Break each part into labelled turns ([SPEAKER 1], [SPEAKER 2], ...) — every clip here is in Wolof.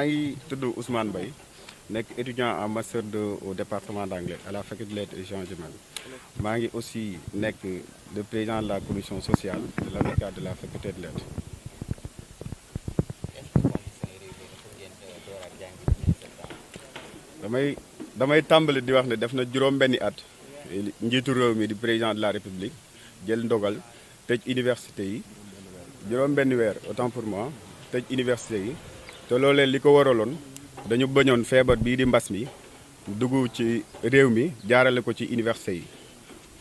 [SPEAKER 1] maa ngi tudd Ousmane Mbaye nekk étudiant en master 2 au département d'anglais à la faculté de lettres et sciences humaines maa ngi aussi nekk le président de la commission sociale de l'amicale de la faculté de lettres. damay tàmbali di wax ne def na juróom-benni at njiitu réew mi di président de la république jël ndogal tëj université yi juróom-benni weer autant pour moi tëj université yi te loolee li ko waraloon dañu bañoon feebar bii di mbas mi dugg ci réew mi jaarale ko ci université yi.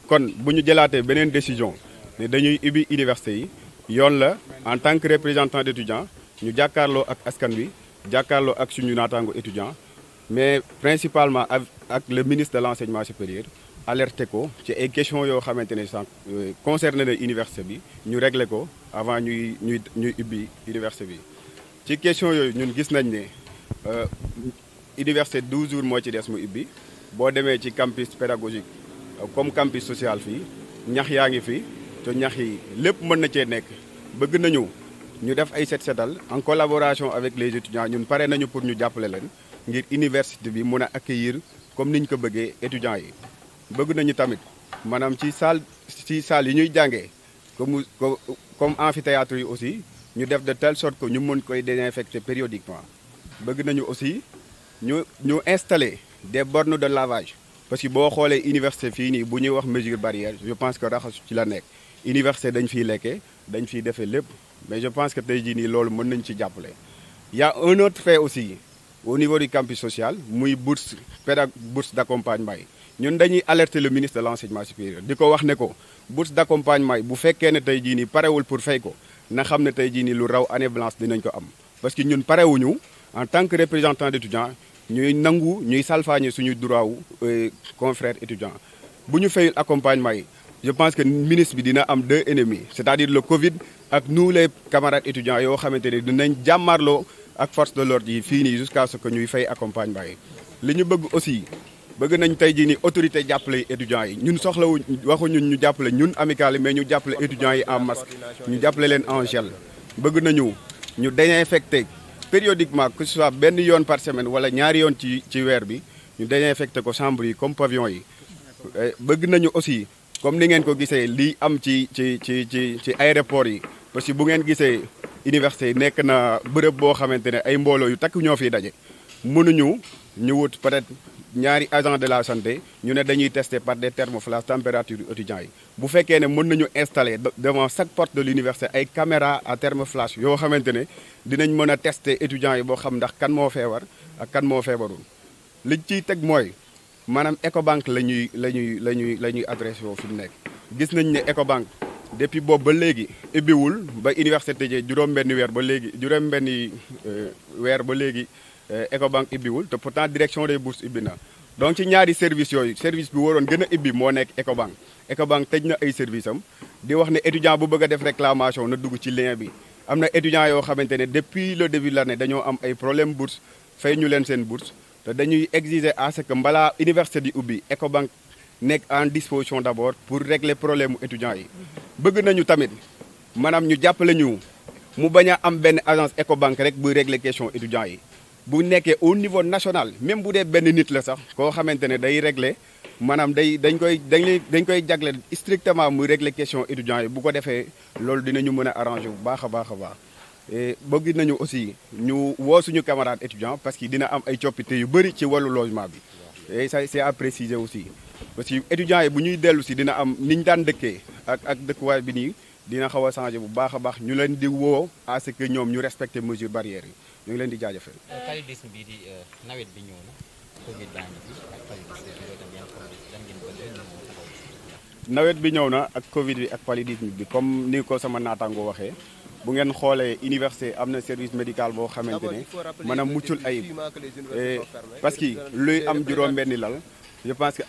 [SPEAKER 1] kon bu ñu jëlaatee beneen décision ne dañuy ubbi université yi yoon la en tant que représentant d'étudiant ñu jàkkaarloo ak askan wi jàkkaarloo ak suñu naataango étudiant mais principalement ak le ministre de l'enseignement supérieur alerté ko ci ay questions yoo xamante ne sax concerné na université bi ñu réglé ko avant ñuy ubbi université bi. ci question yooyu ñun gis nañ ne université 12 jours moo ci des mu ubbi boo demee ci campus pédagogique comme campus social fii ñax yaa ngi fi te ñax yi lépp mën na cee nekk bëgg nañu ñu def ay set-setal en collaboration avec les étudiants ñun pare nañu pour ñu jàppale leen ngir université bi mun a accueillir comme niñ ko bëggee étudiants yi. bëgg nañu tamit maanaam ci salle yi ñuy jàngee comme amphithéâtre yi aussi ñu def de telle sorte que ñu mën koy désinfecter périodiquement. bëgg nañu aussi ñu installer des bornes de lavage parce que boo xoolee université fii nii bu ñuy wax mesure barrière je pense que raxasu ci la nekk. université dañ fiy lekkee dañ fiy defee lépp mais je pense que tey jii nii loolu mën nañ ci jàppale. y a un autre fait aussi au niveau du campus social muy bourse d'accompagnement yi. ñun dañuy alerter le ministre de l'enseignement supérieur di ko wax ne ko bourse d'accompagnement yi bu fekkee ne tey jii nii parewul pour fay ko na xam ne tey jii nii lu raw année blanche dinañ ko am. parce que ñun parewuñu en tant que représentant d'étudiants ñuy salfaañe suñu droit wu confrères étudiants bu ñu fayul accompagnement yi je pense que ministre bi dina am deux ennemis c'est-à-dire le Covid ak nous les camarades étudiants yoo xamante ne dinañ jàmmarloo ak force de l'ordre yi fii nii jusqu'à ce que ñuy fay accompagnement yi. li ñu bëgg aussi bëgg nañ tey jii nii autorité jàppale étudiants yi ñun soxlawuñ waxuñu ñu jàppale ñun amicale mais ñu jàppale étudiants yi en masque ñu jàppale leen en gel. bëgg nañu ñu désinfecter périodiquement que ce soit benn yoon par semaine wala ñaari yoon ci weer bi ñu désinfecter ko chambre yi comme pavillon yi. bëgg nañu aussi comme ni ngeen ko gisee lii am ci aéroport yi parce que bu ngeen gisee université nekk na bërëb boo xamante ne ay mbooloo yu takk ñoo fiy daje mënuñu ñu wut peut-être ñaari agent de la santé ñu ne dañuy tester par des thermoflash température étudiants yi. bu fekkee ne mën nañu installer devant chaque porte de l'université ay caméras à thermoflash yoo xamante ne dinañ mën a tester étudiants yi boo xam ndax kan moo feebar ak kan moo feebarul. liñ ciy teg mooy maanaam Ecobank la ñuy adressé woo fi mu nekk. gis nañ ne Ecobank depuis boobu ba léegi ubbiwul ba université tëjee juróom-benni weer ba léegi Ecobank ubbiwul te pourtant direction des bourses ubbi na. donc ci ñaari service yooyu service bi waroon gën a ubbi moo nekk Ecobank. Ecobank tëj na ay service am di wax ne étudiant bu bëgg a def réclamation na dugg ci lien bi. am na étudiants yoo xamante ne depuis le début de l'année dañoo am ay problème bourse fay ñu leen seen bourse te dañuy exiger à ce que balaa université di ubbi Ecobank nekk en disposition d'abord pour régler problème mu étudiants yi. bëgg nañu tamit maanaam ñu jàppale ñu mu bañ a am benn agence Ecobank rek buy régler question étudiants yi. bu nekkee au niveau national même bu dee benn nit la sax koo xamante ne day régler maanaam dañ koy jagle strictement muy régler question étudiants yi bu ko defee loolu dinañu mën a arranger bu baax a baax a baax. et bëgg nañu aussi ñu woo suñu camarades étudiants parce que dina am ay coppite yu bëri ci wàllu logement bi et ça c'est à préciser aussi parce que étudiants yi bu ñuy dellu si dina am niñ daan dëkkee ak dëkkuwaay bi nii dina xaw a changer bu baax a baax ñu leen di woo à ce que ñoom ñu respecter mesures barrières yi ñu ngi leen di jaajëfal.
[SPEAKER 2] paludisme bi di nawet bi ñëw na Covid baa ngi fi ak paludisme bi loolu tamit lan ngeen bëgg
[SPEAKER 1] nawet bi ñëw na ak Covid bi ak paludisme bi comme ni ko sama naataango waxee bu ngeen xoolee université am na service médical boo xamante ne maanaam muccul ayib parce que luy am juróom-benni lal je pense que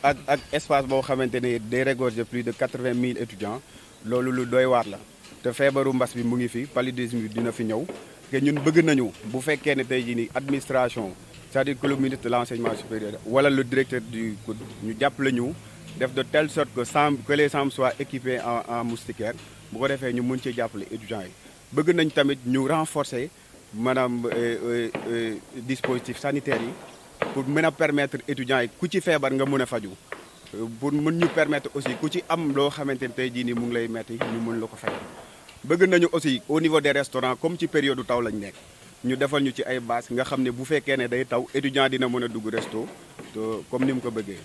[SPEAKER 1] ak espace boo xamante ne day regorger plus de 80 000 étudiants loolu lu doy waar la te feebaru mbas bi mu ngi fi paludisme bi dina fi ñëw. que ñun bëgg nañu bu fekkee ne tey jii nii administration c'est-à-dire que le ministre de l'enseignement supérieur wala le directeur du COUD ñu jàppale ñu def de telle sorte que les chambres soient équipées en moustiquaires bu ko defee ñu mën ci jàppale étudiants yi. bëgg nañ tamit ñu renforcer maanaam dispositif sanitaire yi pour mën a permettre étudiants yi ku ci feebar nga mën a faju pour mën ñu permettre aussi ku ci am loo xamante ne tey jii nii mu ngi lay metti ñu mën la ko faj bëgg nañu aussi au niveau des restaurants comme ci période taw lañ nekk ñu defal ñu ci ay bâche nga xam ne bu fekkee ne day taw étudiant dina mën a dugg resto comme ni mu ko bëggee